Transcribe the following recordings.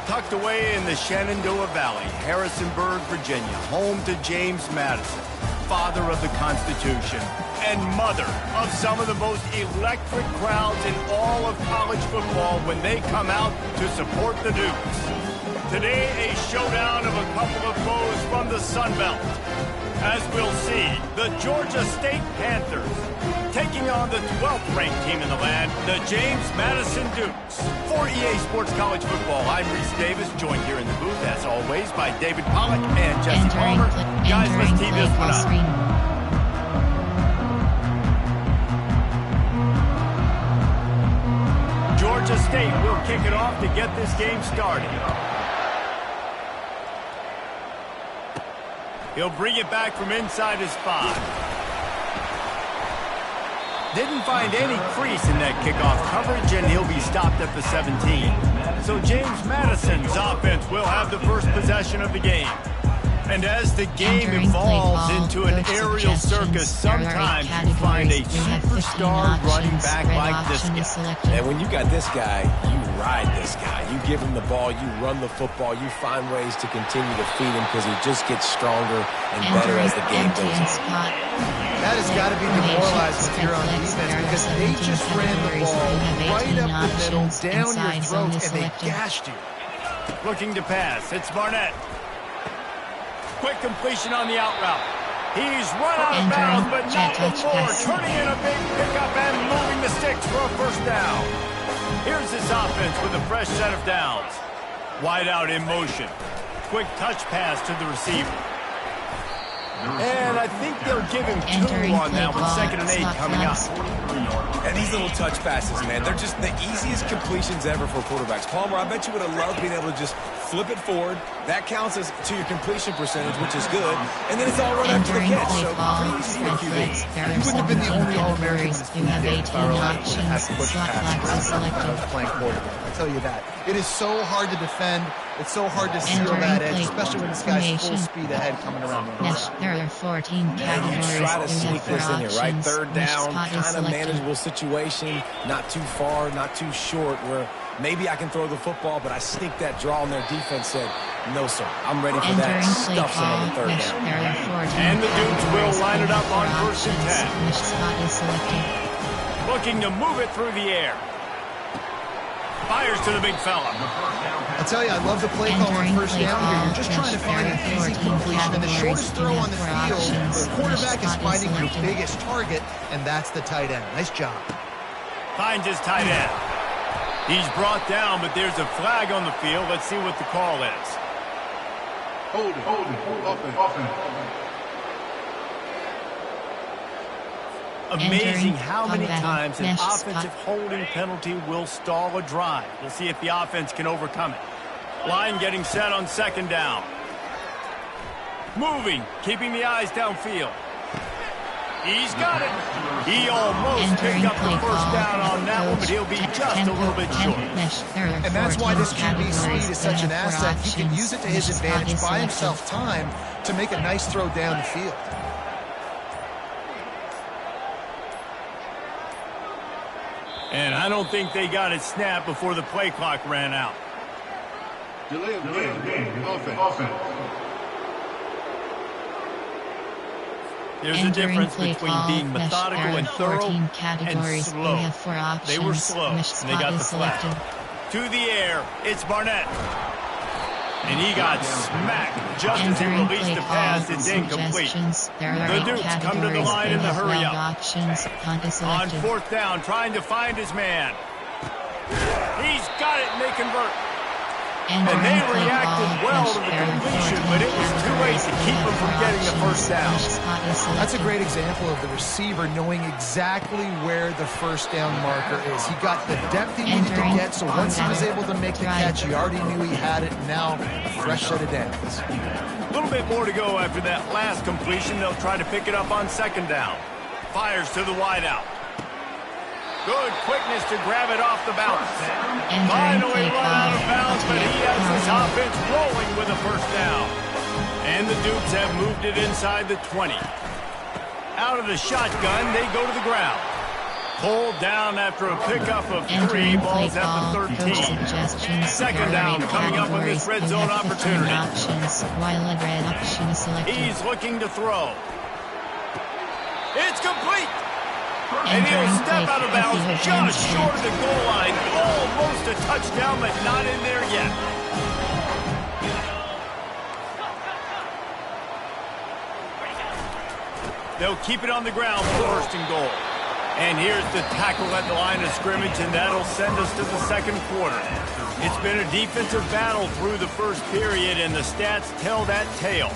Tucked away in the Shenandoah Valley, Harrisonburg, Virginia, home to James Madison, father of the Constitution and mother of some of the most electric crowds in all of college football when they come out to support the Dukes. Today, a showdown of a couple of foes from the Sun Belt. As we'll see, the Georgia State Panthers taking on the 12th ranked team in the land, the James Madison Dukes. For EA Sports College Football, I'm Reese Davis, joined here in the booth, as always, by David Pollack and Jesse Palmer. Guys, let's tee this one up. Georgia State will kick it off to get this game started. He'll bring it back from inside his 5. Didn't find any crease in that kickoff coverage, and he'll be stopped at the 17. So James Madison's offense will have the first possession of the game. And as the game evolves into an aerial circus, sometimes you find a superstar running back like this guy. And when you got this guy, you ride this guy. You give him the ball, you run the football, you find ways to continue to feed him because he just gets stronger and better as the game goes on. That has got to be demoralizing if you're on defense because they just ran the ball right up the middle, down your throat, and they gashed you. Looking to pass, it's Barnett. Quick completion on the out route. He's run out of bounds, but not before. Turning in a big pickup and moving the sticks for a first down. Here's his offense with a fresh set of downs. Wide out in motion. Quick touch pass to the receiver. And I think they'll give him 2 on that with 2nd and 8 coming up. And these little touch passes, man, they're just the easiest completions ever for quarterbacks. Palmer, I bet you would have loved being able to just flip it forward. That counts as to your completion percentage, which is good. And then it's all run after the catch. So pretty easy for QB. He wouldn't have been the only All-American in this team if Barrow had pushed past playing quarterback. I tell you that. It is so hard to defend. It's so hard to seal that edge, especially when this guy's full speed ahead coming around. There are 14 categories. You try to sneak this in here, right? 3rd down, kind of manageable situation, not too far, not too short, where maybe I can throw the football, but I sneak that draw, and their defense said, no, sir, I'm ready for that. Stuffs him on the 3rd down. And the Dukes will line it up on 1st and 10. Looking to move it through the air. Fires to the big fella. I tell you, I love the play call on 1st down here. You're just trying to find an easy completion and the shortest throw on the field. The quarterback is finding your biggest target, and that's the tight end. Nice job. Finds his tight end. He's brought down, but there's a flag on the field. Let's see what the call is. Hold it. Offense. Amazing how many times an offensive holding penalty will stall a drive. We'll see if the offense can overcome it. Line getting set on 2nd down. Moving, keeping the eyes downfield. He's got it. He almost picked up the 1st down on that one, but he'll be just a little bit short. And that's why this QB speed is such an asset. He can use it to his advantage, buy himself time to make a nice throw down the field. And I don't think they got it snapped before the play clock ran out. Delay of game. Offense. There's a difference between being methodical and thorough and slow. They were slow, and they got the flag. To the air, it's Barnett. And he got smacked just as he released the pass. It's incomplete. The Dukes come to the line in the hurry-up. On 4th down, trying to find his man. He's got it, and they convert. And they reacted well to the completion, but it was too late to keep him from getting the 1st down. That's a great example of the receiver knowing exactly where the 1st down marker is. He got the depth he needed to get, so once he was able to make the catch, he already knew he had it, and now a fresh set of downs. A little bit more to go after that last completion. They'll try to pick it up on 2nd down. Fires to the wideout. Good quickness to grab it off the bounce. Finally run out of bounds, but he has his offense rolling with a 1st down. And the Dukes have moved it inside the 20. Out of the shotgun, they go to the ground. Pulled down after a pickup of 3 balls at the 13. Second down coming up on this red zone opportunity. He's looking to throw. It's complete. And he'll step out of bounds just short of the goal line. Almost a touchdown, but not in there yet. They'll keep it on the ground for first and goal. And here's the tackle at the line of scrimmage, and that'll send us to the second quarter. It's been a defensive battle through the first period, and the stats tell that tale.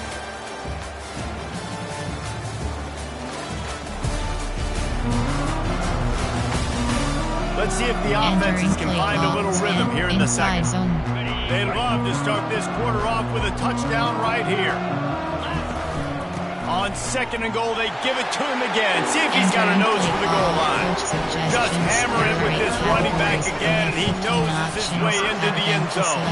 Let's see if the offenses can find a little rhythm here in the second. They'd love to start this quarter off with a touchdown right here. On second and goal, they give it to him again. See if he's got a nose for the goal line. Just hammer it with this running back again, and he noses his way into the end zone.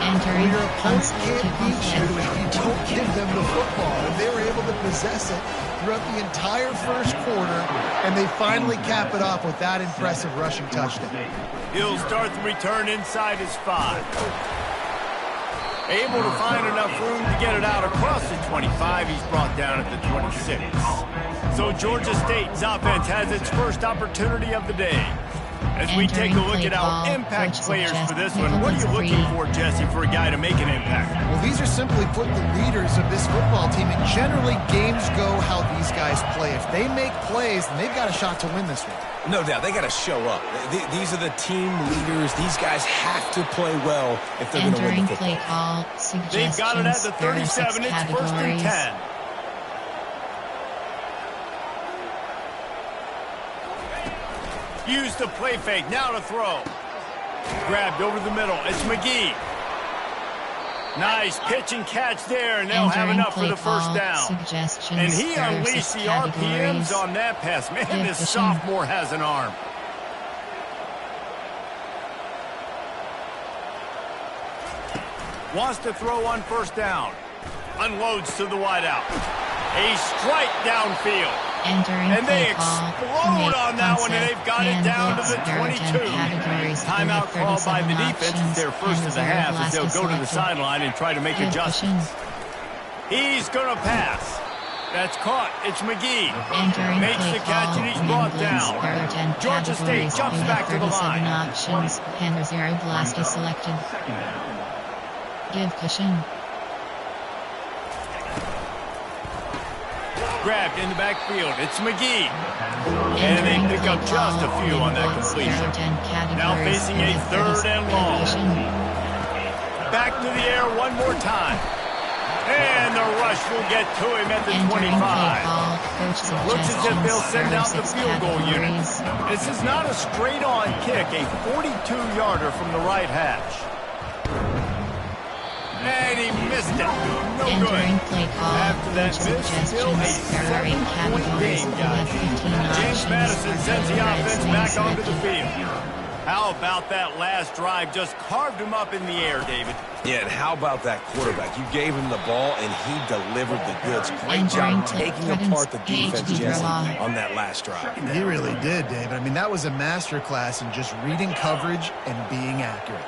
Well, your opponent can't beat you if you don't give them the football. And they were able to possess it throughout the entire first quarter, and they finally cap it off with that impressive rushing touchdown. He'll start the return inside his 5. Able to find enough room to get it out across the 25. He's brought down at the 26. So Georgia State's offense has its first opportunity of the day. As we take a look at our impact players for this one, what are you looking for, Jesse, for a guy to make an impact? Well, these are simply put the leaders of this football team, and generally games go how these guys play. If they make plays, then they've got a shot to win this one. No doubt, they got to show up. These are the team leaders. These guys have to play well if they're going to win the football. They've got it at the 37. It's first and 10. Use the play fake. Now to throw. Grabbed over the middle. It's McGee. Nice pitch and catch there, and they'll have enough for the first down. And he unleashed the RPMs on that pass. Man, this sophomore has an arm. Wants to throw on first down. Unloads to the wideout. A strike downfield. And they explode on that one, and they've got it down to the 22. Timeout called by the defense. It's their first of the half as they'll go to the sideline and try to make adjustments. He's going to pass. That's caught. It's McGee. Makes the catch, and he's brought down. Georgia State jumps back to the line. Give cushion. Grabbed in the backfield. It's McGee. And they pick up just a few on that completion. Now facing a third and long. Back to the air one more time. And the rush will get to him at the 25. Looks as if they'll send out the field goal unit. This is not a straight-on kick, a 42-yarder from the right hash. And he missed it. No good. After that miss, still a 7-point game, guys. James Madison sends the offense back onto the field. How about that last drive? Just carved him up in the air, David. Yeah, and how about that quarterback? You gave him the ball, and he delivered the goods. Great job taking apart the defense, Jesse, on that last drive. He really did, David. I mean, that was a masterclass in just reading coverage and being accurate.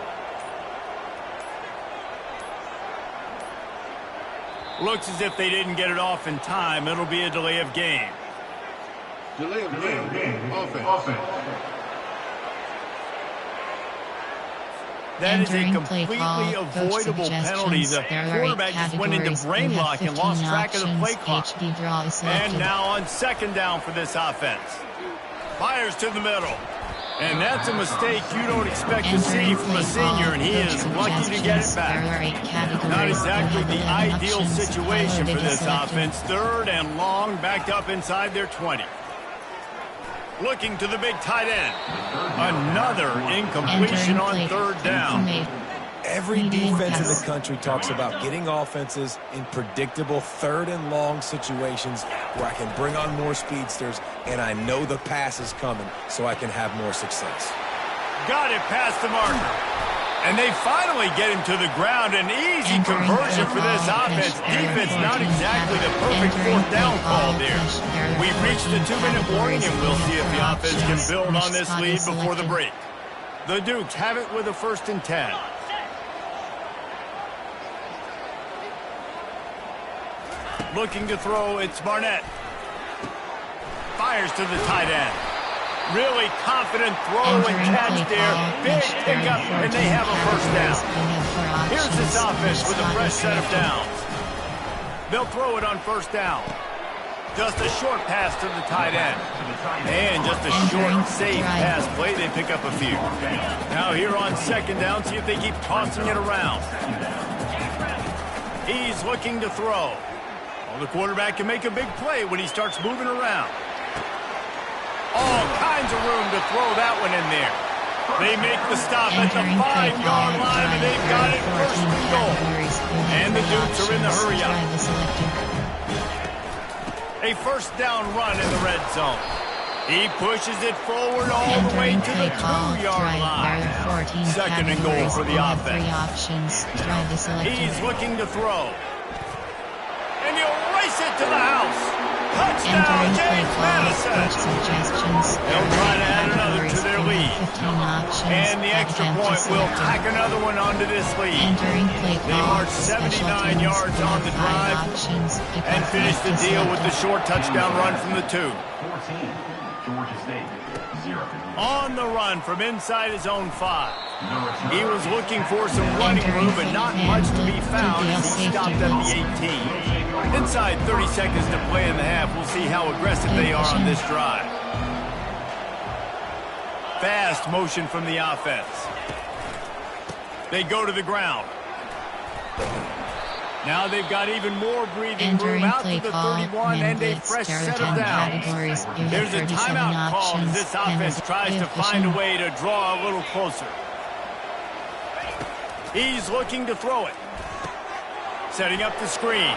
Looks as if they didn't get it off in time. It'll be a delay of game. Delay of game. Offense. That is a completely avoidable penalty. The quarterback just went into brain lock and lost track of the play clock. And now on second down for this offense. Fires to the middle. And that's a mistake you don't expect to see from a senior, and he is lucky to get it back. Not exactly the ideal situation for this offense. Third and long, backed up inside their 20. Looking to the big tight end. Another incompletion on third down. Every defense in the country talks about getting offenses in predictable third and long situations where I can bring on more speedsters and I know the pass is coming so I can have more success. Got it past the marker. And they finally get him to the ground. An easy conversion for this offense. Defense not exactly the perfect fourth down call there. We've reached the 2-minute warning, and we'll see if the offense can build on this lead before the break. The Dukes have it with a 1st and 10. Looking to throw, it's Barnett. Fires to the tight end. Really confident throw and catch there. Big pickup, and they have a 1st down. Here's this offense with a fresh set of downs. They'll throw it on 1st down. Just a short pass to the tight end. And just a short, safe pass play. They pick up a few. Now here on 2nd down, see if they keep tossing it around. He's looking to throw. Well, the quarterback can make a big play when he starts moving around. All kinds of room to throw that one in there. They make the stop at the 5-yard line, and they've got it 1st and goal. And the Dukes are in the hurry-up. A 1st down run in the red zone. He pushes it forward all the way to the 2-yard line. 2nd and goal for the offense. He's looking to throw. And he'll race it to the house. Touchdown, James Madison. They'll try to add another to their lead. And the extra point will tack another one onto this lead. They march 79 yards on the drive and finish the deal with the short touchdown run from the 2. Georgia State, 0. On the run from inside his own 5. He was looking for some running room, but not much to be found as he stopped at the 18. Inside 30 seconds to play in the half. We'll see how aggressive they are on this drive. Fast motion from the offense. They go to the ground. Now they've got even more breathing room out to the 31 and a fresh set of downs. There's a timeout call as this offense tries to find a way to draw a little closer. He's looking to throw it. Setting up the screen.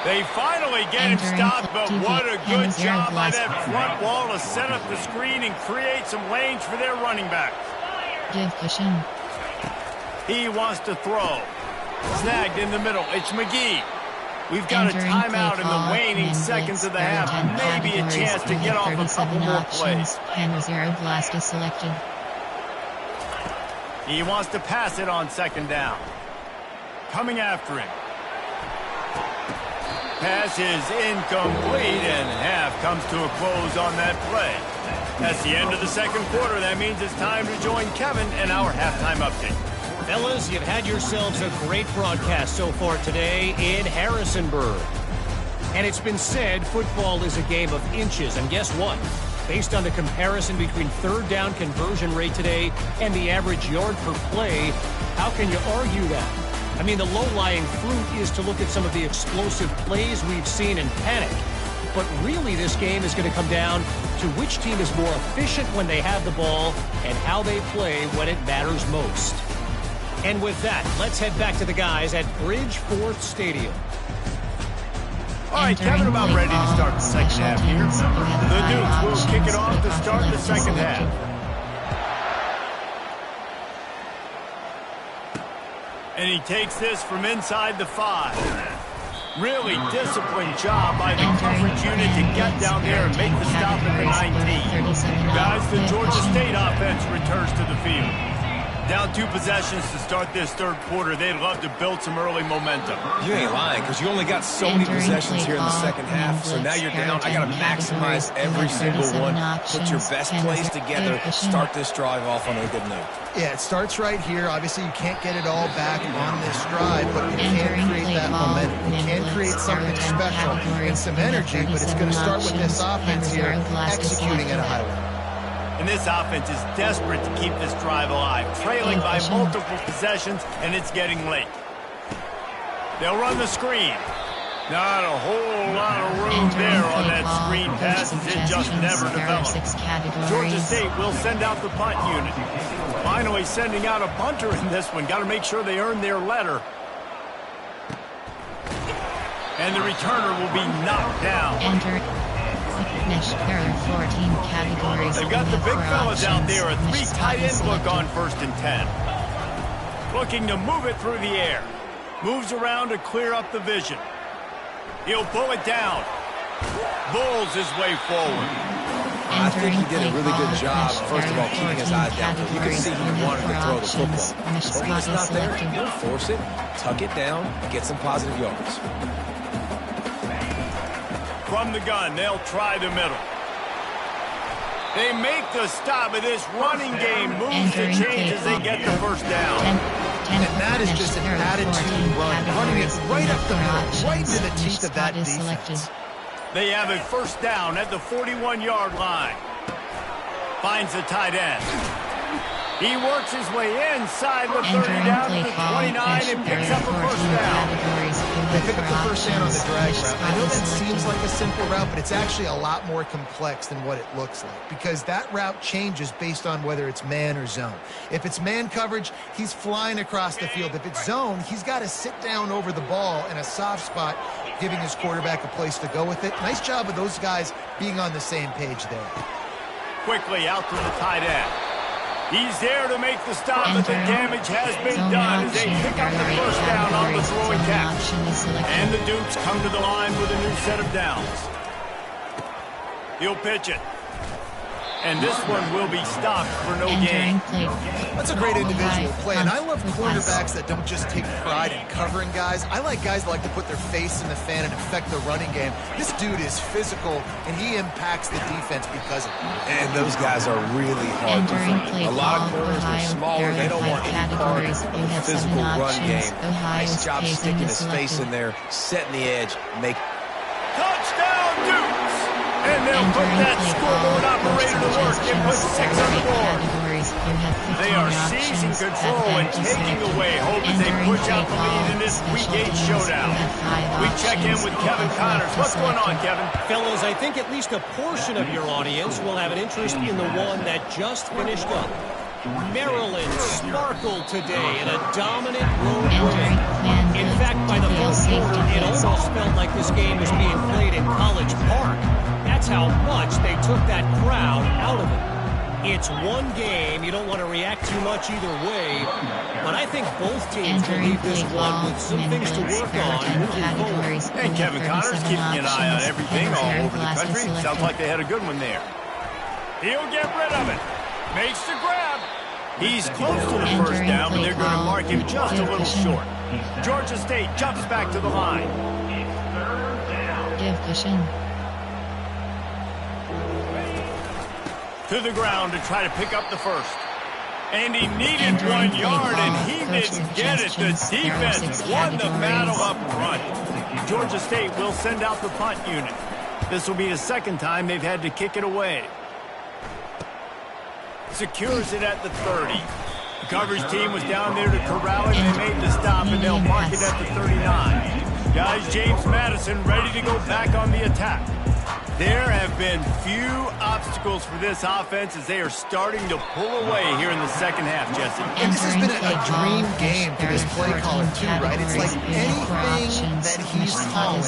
They finally get him stopped, but what a good job by that front wall to set up the screen and create some lanes for their running back. He wants to throw. Snagged in the middle. It's McGee. We've got a timeout in the waning seconds of the half. Maybe a chance to get off a couple more plays. He wants to pass it on 2nd down. Coming after him. Pass is incomplete, and half comes to a close on that play. That's the end of the 2nd quarter. That means it's time to join Kevin in our halftime update. Fellas, you've had yourselves a great broadcast so far today in Harrisonburg. And it's been said football is a game of inches. And guess what? Based on the comparison between 3rd down conversion rate today and the average yard per play, how can you argue that? I mean, the low-lying fruit is to look at some of the explosive plays we've seen in panic. But really, this game is going to come down to which team is more efficient when they have the ball and how they play when it matters most. And with that, let's head back to the guys at Bridgeforth Stadium. All right, Kevin, about ready to start the 2nd half here. The Dukes will kick it off to start the 2nd half. And he takes this from inside the 5. Really disciplined job by the coverage unit to get down there and make the stop at the 19. Guys, the Georgia State offense returns to the field. Down 2 possessions to start this 3rd quarter. They'd love to build some early momentum. You ain't lying, because you only got so many possessions here in the 2nd half. So now you're down. I got to maximize every single one. Put your best plays together. Start this drive off on a good note. Yeah, it starts right here. Obviously, you can't get it all back on this drive, but you can create that momentum. You can create something special and some energy, but it's going to start with this offense here executing at a high level. And this offense is desperate to keep this drive alive, trailing by multiple possessions, and it's getting late. They'll run the screen. Not a whole lot of room there on that screen pass, as it just never developed. Georgia State will send out the punt unit. Finally sending out a punter in this one. Got to make sure they earn their letter. And the returner will be knocked down. Mesh. There are 14 categories. They've got the big fellas out there. A 3 tight end look on 1st and 10. Looking to move it through the air. Moves around to clear up the vision. He'll pull it down. Bulls his way forward. I think he did a really good job, first of all, keeping his eyes down. You can see he wanted to throw the football. But when it's not there, he'll force it, tuck it down, get some positive yards. From the gun, they'll try the middle. They make the stop, but this running game moves to change as they get the first down. And that is just an attitude run, running it right up the middle, right into the teeth of that defense. They have a first down at the 41-yard line. Finds the tight end. He works his way inside the 30 down to the 29 and picks up a first down. They pick up the first down on the drag route. I know that seems like a simple route, but it's actually a lot more complex than what it looks like because that route changes based on whether it's man or zone. If it's man coverage, he's flying across the field. If it's zone, he's got to sit down over the ball in a soft spot, giving his quarterback a place to go with it. Nice job of those guys being on the same page there. Quickly out to the tight end. He's there to make the stop, but the damage has been done as they pick up the first down on the throwing catch. And the Dukes come to the line with a new set of downs. He'll pitch it. And this one will be stopped for no gain. That's a great individual play, and I love quarterbacks that don't just take pride in covering guys. I like guys that like to put their face in the fan and affect the running game. This dude is physical, and he impacts the defense because of it. And those guys are really hard to find. A lot of corners are smaller. They don't want any part of the physical run game. Nice job sticking his face in there, setting the edge, make touchdown Dukes! And they'll put that scoreboard operator to work and put 6 on the board. They are seizing control and taking away hope as they push out the lead in this Week 8 showdown. We check in with Kevin Connors. What's going on, Kevin? Fellas, I think at least a portion of your audience will have an interest in the one that just finished up. Maryland sparkled today in a dominant road win. In fact, by the fourth quarter, it almost felt like this game was being played in College Park. That's how much they took that crowd out of it. It's one game. You don't want to react too much either way. But I think both teams will leave this one with some things to work on moving forward. And Kevin Connors keeping an eye on everything all over the country. Sounds like they had a good one there. He'll get rid of it. Makes the grab. He's close to the first down, but they're going to mark him just a little short. Georgia State jumps back to the line. To the ground to try to pick up the first. And he needed 1 yard, and he didn't get it. The defense won the battle up front. Georgia State will send out the punt unit. This will be the second time they've had to kick it away. Secures it at the 30. The coverage team was down there to corral it, and they made the stop, and they'll mark it at the 39. Guys, James Madison ready to go back on the attack. There have been few obstacles for this offense as they are starting to pull away here in the second half, Jesse. And this has been a dream game for this play caller, too, right? It's like anything that he's calling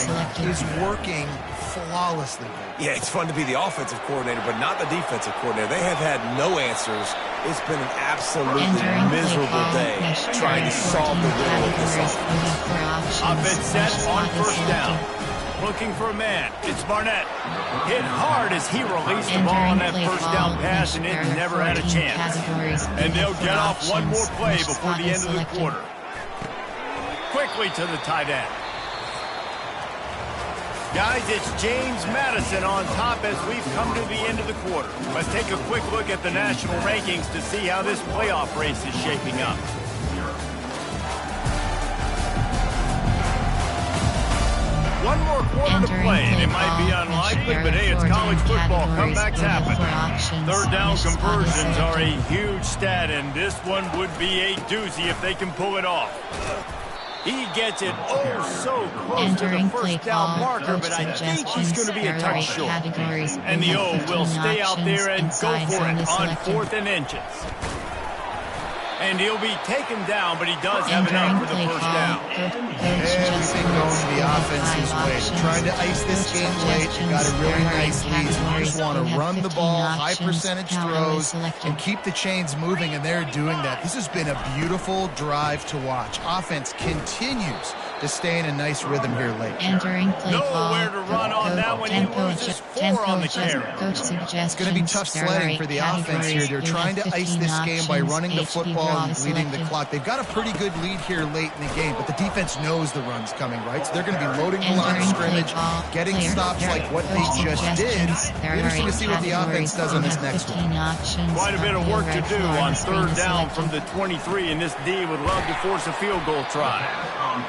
is working flawlessly. Yeah, it's fun to be the offensive coordinator, but not the defensive coordinator. They have had no answers. It's been an absolutely miserable day trying to solve the riddle of this offense. Offense set on first down. Looking for a man. It's Barnett. Hit hard as he released the ball on that first down pass, and it never had a chance. And they'll get off one more play before the end of the quarter. Quickly to the tight end. Guys, it's James Madison on top as we've come to the end of the quarter. Let's take a quick look at the national rankings to see how this playoff race is shaping up. One more quarter to play, and it might be unlikely, but hey, it's college football. Comebacks happen. Third down conversions are a huge stat, and this one would be a doozy if they can pull it off. He gets it so close to the first down marker, but I think he's going to be a touch short. And the O will stay out there and go for it on 4th and inches. And he'll be taken down, but he does have enough for the first down. Everything going to the offense's way. They're trying to ice this game late. They got a really nice lead. So you just want to run the ball, high percentage throws, and keep the chains moving, and they're doing that. This has been a beautiful drive to watch. Offense continues to stay in a nice rhythm here late. Entering play call. Nowhere to run on that one. He loses 4 on the carry. It's going to be tough sledding for the offense here. They're trying to ice this game by running the football and bleeding the clock. They've got a pretty good lead here late in the game, but the defense knows the run's coming, right? So they're going to be loading the line of scrimmage, getting stops like what they just did. Interesting to see what the offense does on this next one. Quite a bit of work to do on third down from the 23, and this D would love to force a field goal try.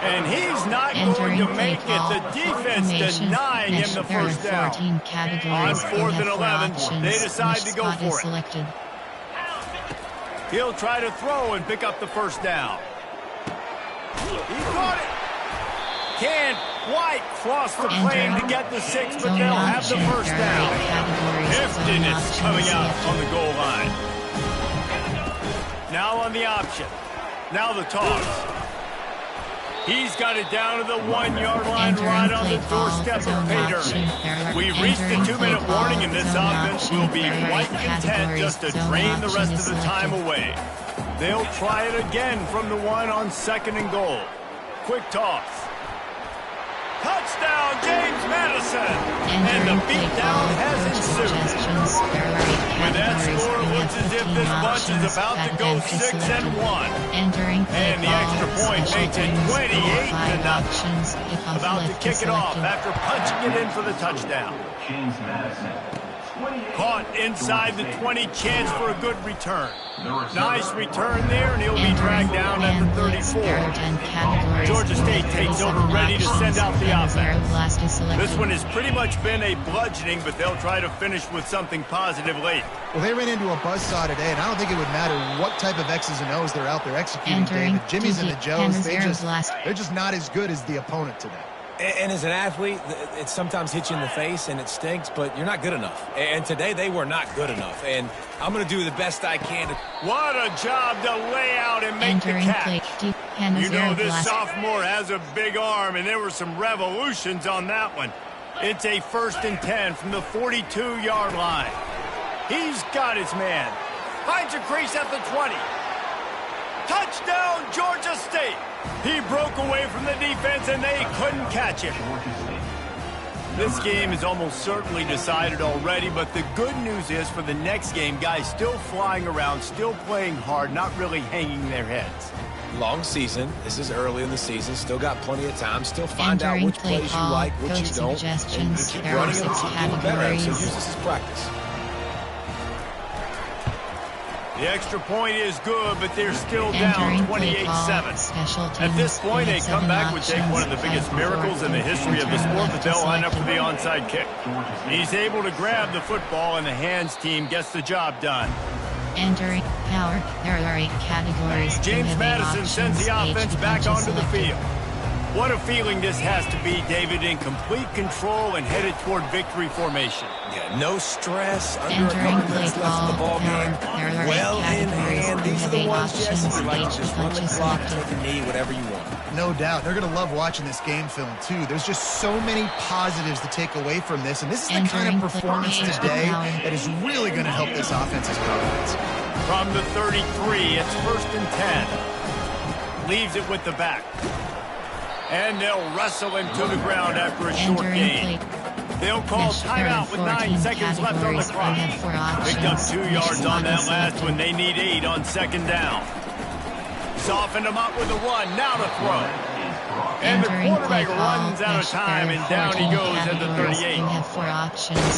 And he's not going to make it. The defense denying him the first down. On 4th and 11, they decide to go for it. He'll try to throw and pick up the first down. He caught it. Can White cross the plane to get the 6, but they'll have the first down. Hefton is coming out on the goal line. Now on the option. Now the toss. He's got it down to the 1-yard line right on the doorstep of Pater. We've reached the 2-minute warning, and this offense will be quite content just to drain the rest of the time away. They'll try it again from the 1 on 2nd and goal. Quick toss. Touchdown, James Madison! And the beatdown has ensued. With that score, it looks as if this bunch is about to go 6-1. And the extra point makes it 28-0. About to kick it off after punching it in for the touchdown. James Madison. Caught inside the 20, chance for a good return. Nice return there, and he'll be dragged down at the 34. Georgia State takes over, ready to send out the offense. This one has pretty much been a bludgeoning, but they'll try to finish with something positive late. Well, they ran into a buzzsaw today, and I don't think it would matter what type of X's and O's they're out there executing, David. Jimmy's and the Joes, they're just not as good as the opponent today. And as an athlete, it sometimes hits you in the face and it stinks, but you're not good enough. And today they were not good enough. And I'm going to do the best I can. What a job to lay out and make the catch. You know this sophomore has a big arm, and there were some revolutions on that one. It's a 1st and 10 from the 42-yard line. He's got his man. Finds a crease at the 20. Touchdown, Georgia State. He broke away from the defense, and they couldn't catch him. This game is almost certainly decided already, but the good news is for the next game, guys still flying around, still playing hard, not really hanging their heads. Long season. This is early in the season. Still got plenty of time. Still find out which plays you like, which you don't. And keep running them, keep getting better. So use this as practice. The extra point is good, but they're still down 28-7. At this point, a comeback would take one of the biggest miracles in the history of the sport, but they'll line up for the onside kick. He's able to grab the football, and the hands team gets the job done. Entering power, there are 8 categories. James Madison sends the offense back onto the field. What a feeling this has to be, David, in complete control and headed toward victory formation. Yeah, no stress, under a couple minutes left in the ball game. Well in hand. These are the ones, Jesse, you like to just run the clock, take a knee, whatever you want. No doubt. They're going to love watching this game film, too. There's just so many positives to take away from this, and this is the kind of performance today that is really going to help this offense's confidence. From the 33, it's 1st and 10. Leaves it with the back. And they'll wrestle him to the ground after a short gain. They'll call timeout with 9 seconds left on the clock. Picked up 2 yards on that last one. They need 8 on 2nd down. Softened them up with a run. Now to throw. And the quarterback runs out of time, and down he goes at the 38.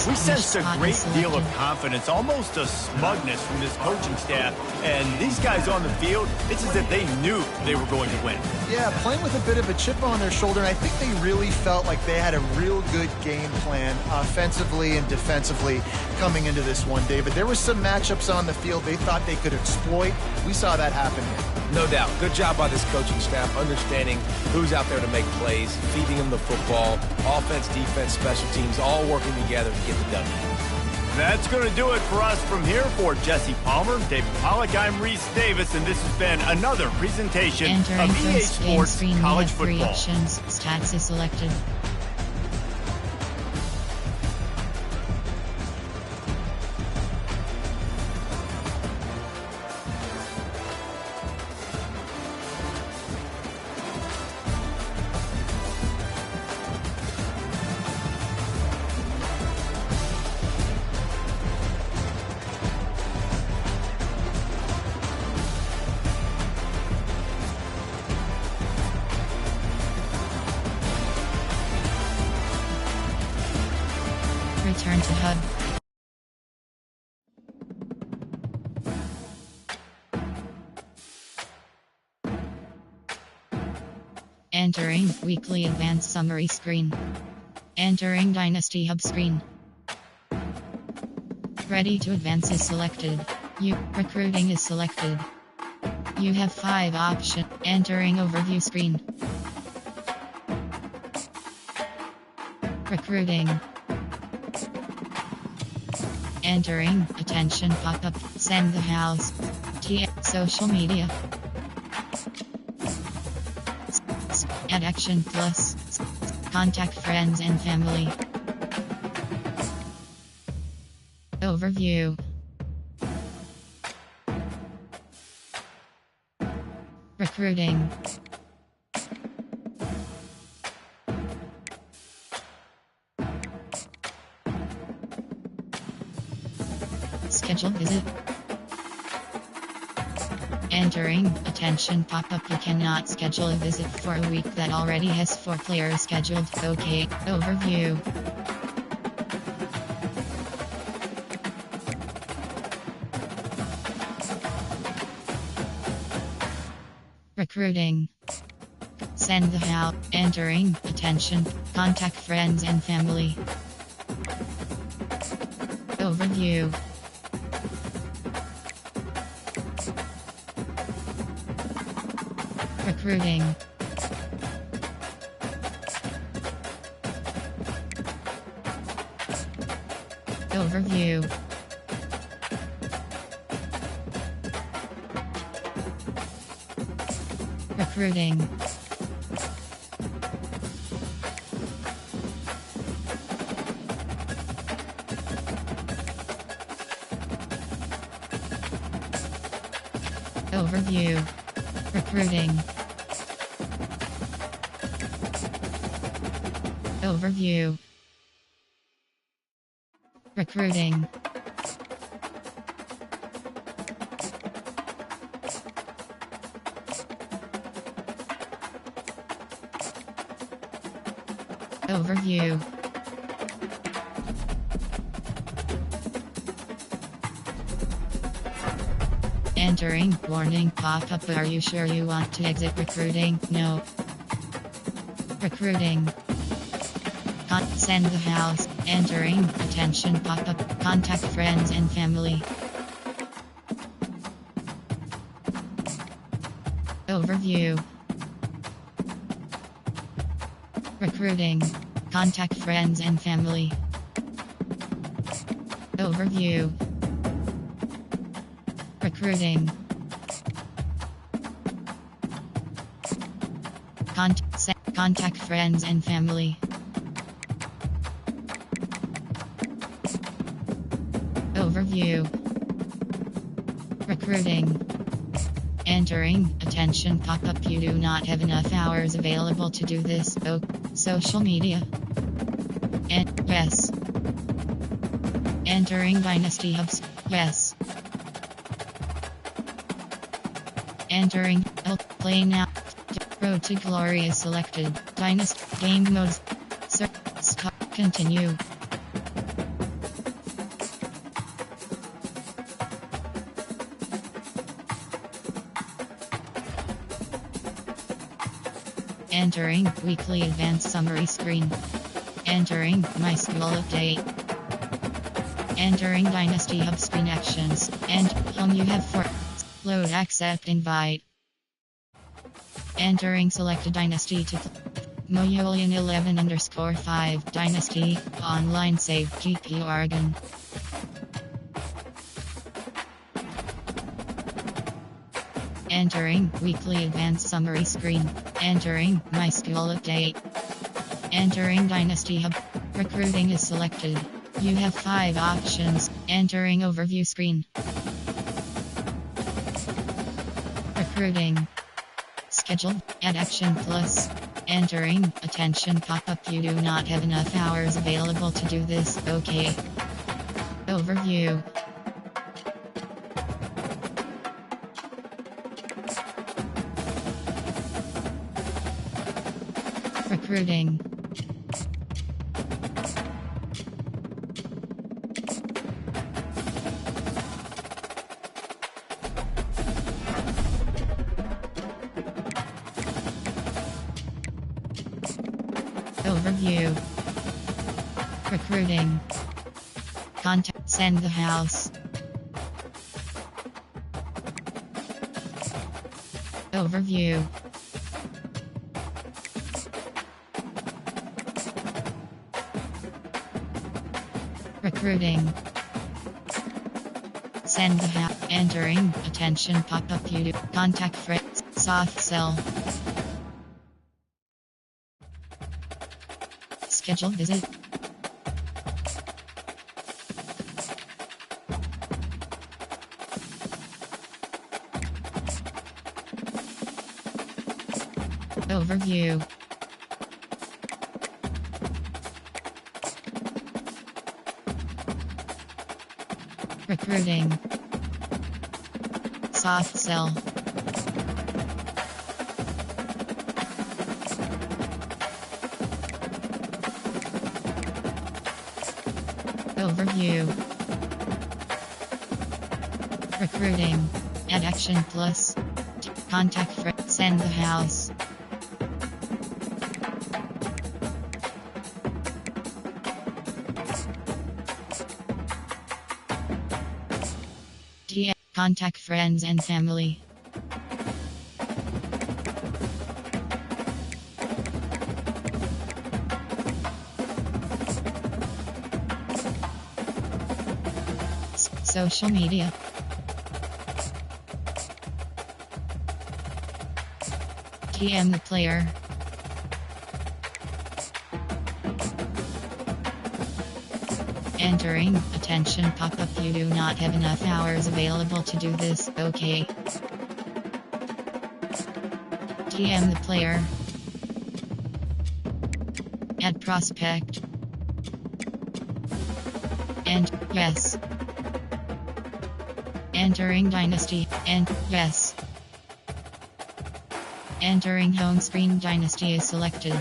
We sensed a great deal of confidence, almost a smugness from this coaching staff. And these guys on the field, it's as if they knew they were going to win. Yeah, playing with a bit of a chip on their shoulder, and I think they really felt like they had a real good game plan offensively and defensively coming into this one, David. There were some matchups on the field they thought they could exploit. We saw that happen here. No doubt. Good job by this coaching staff, understanding who's out there to make plays, feeding them the football, offense, defense, special teams, all working together to get the W. That's going to do it for us from here. For Jesse Palmer, David Pollack, I'm Reese Davis, and this has been another presentation Entering of EA first game Sports screen, College we have three Football. options. Stats is selected. Return to HUD. Entering Weekly Advanced Summary screen. Entering Dynasty Hub screen. Ready to advance is selected. Recruiting is selected. You have 5 options. Entering Overview screen. Recruiting. Entering Attention pop-up. Send the house. Social media. Add Action Plus. Contact friends and family. Overview. Recruiting. Schedule visit. Entering Attention pop-up. You cannot schedule a visit for a week that already has 4 players scheduled. OK. Overview. Recruiting. Send the house. Entering Attention. Contact friends and family. Overview. Recruiting. Overview. Recruiting. Overview. Recruiting. Overview. Recruiting. Overview. Entering warning pop-up. Are you sure you want to exit recruiting? No. Recruiting. Send the house. Entering Attention pop-up. Contact friends and family. Overview. Recruiting. Contact friends and family. Overview. Recruiting. Contact friends and family. Overview. Recruiting. Entering Attention pop-up. You do not have enough hours available to do this. Social media. Yes. Entering Dynasty Hubs. Yes. Entering Play now. Road to Glory is selected. Dynasty Game Modes. Stop. Continue. Entering Weekly Advanced Summary screen. Entering My School Update. Entering Dynasty Hub screen actions. And home you have 4. Load accept invite. Entering selected dynasty to Moyolian 11_5 Dynasty. Online save GP Oregon. Entering weekly advanced summary screen. Entering my school update. Entering Dynasty Hub. Recruiting is selected. You have 5 options. Entering overview screen. Recruiting. Schedule. Add action plus. Entering. Attention pop-up. You do not have enough hours available to do this. Okay. Overview. Recruiting. Overview. Recruiting. Contact. Send the house. Overview. Recruiting. Send the house. Entering. Attention pop-up. You do. Contact friends. Soft sell. Schedule visit. Overview. Recruiting. Soft sell. Overview. Recruiting. Add action plus. Contact friend. Send the house. Contact friends and family. Social media. DM the player. Entering. Attention pop-up. You do not have enough hours available to do this. Okay. DM the player. Add prospect. And yes. Entering Dynasty. And yes. Entering home screen. Dynasty is selected.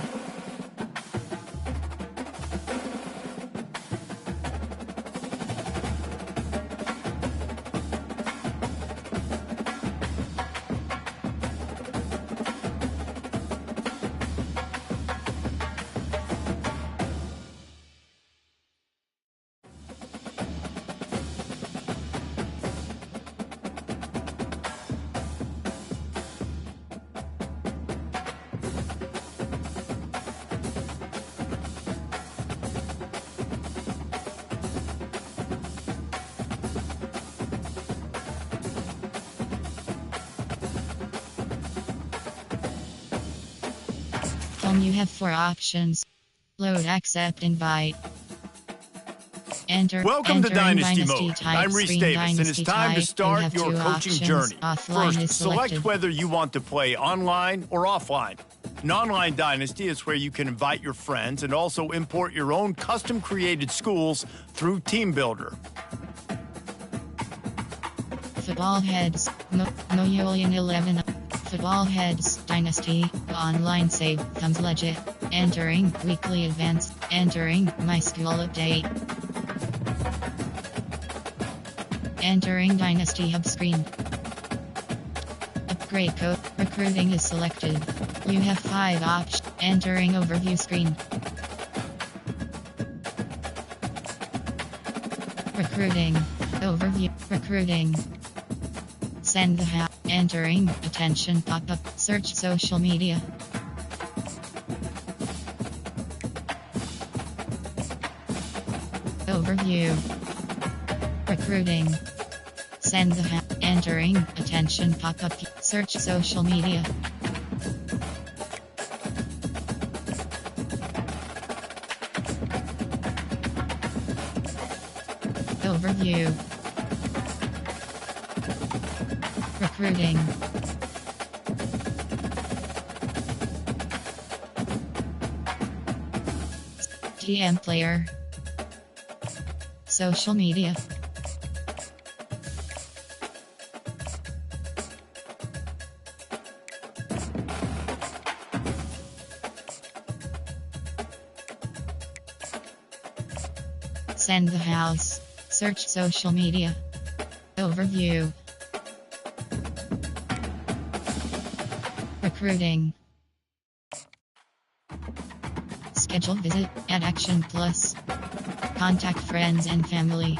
You have 4 options. Load, accept, invite. Welcome to Dynasty Mode. I'm Reese Davis, and it's time to start your coaching journey. First, select whether you want to play online or offline. An online Dynasty is where you can invite your friends and also import your own custom-created schools through Team Builder. Football Heads, Moyolian 11. Football Heads, Dynasty, online save, comes legit. Entering, weekly advance. Entering, my school update. Entering Dynasty Hub screen. Upgrade code, recruiting is selected. You have 5 options. Entering overview screen. Recruiting, overview, recruiting. Send the house. Entering, attention pop-up, search social media. Overview. Recruiting. Send the Entering, attention pop-up, search social media. Overview. Recruiting. TM player. Social media. Send the house. Search social media. Overview. Recruiting. Schedule visit at Action Plus. Contact friends and family.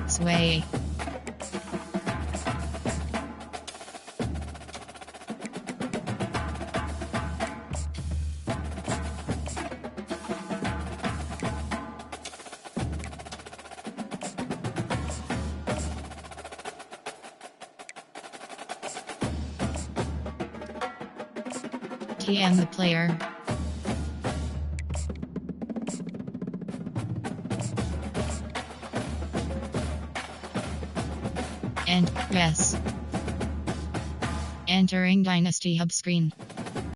Sway. TM the player. And, yes. Entering Dynasty Hub screen.